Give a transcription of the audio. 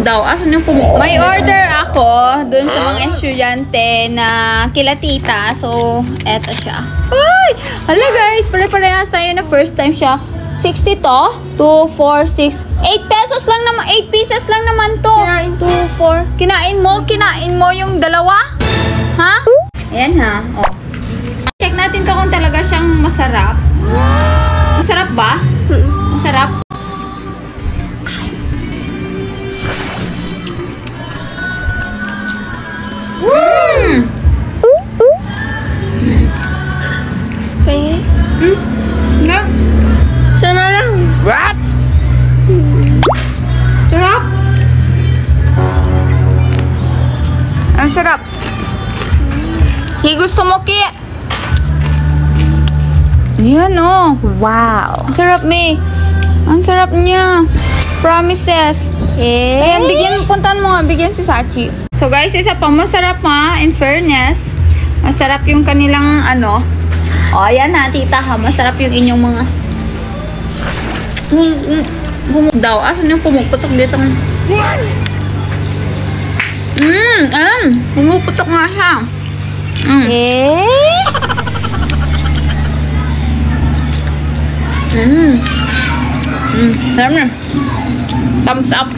daw. Asan yung may order ako dun sa mga estudyante na kila tita. So, eto siya. Ay! Hala guys, pare-parehas tayo na first time siya. 60 to? 2, 4, 6, 8 pesos lang naman. 8 pieces lang naman to. 2, 4. Kinain mo yung dalawa? Ha? Ayan ha. Oh. Check natin to kung talaga siyang masarap. Masarap ba? Masarap? Sana lang. What? Sarap. Ang sarap. Gusto mo, Ki? Yan, oh. Wow. Ang sarap, May. Ang sarap niya. Promises. Ayan, puntahan mo nga. Bigyan si Sachi. So, guys, isa pang masarap, ha. In fairness. Masarap yung kanilang, ano. O, ayan ha, tita, ha. Masarap yung inyong mga... daw. Asan yung pumuputok dito? Pumuputok nga siya. Thumbs up.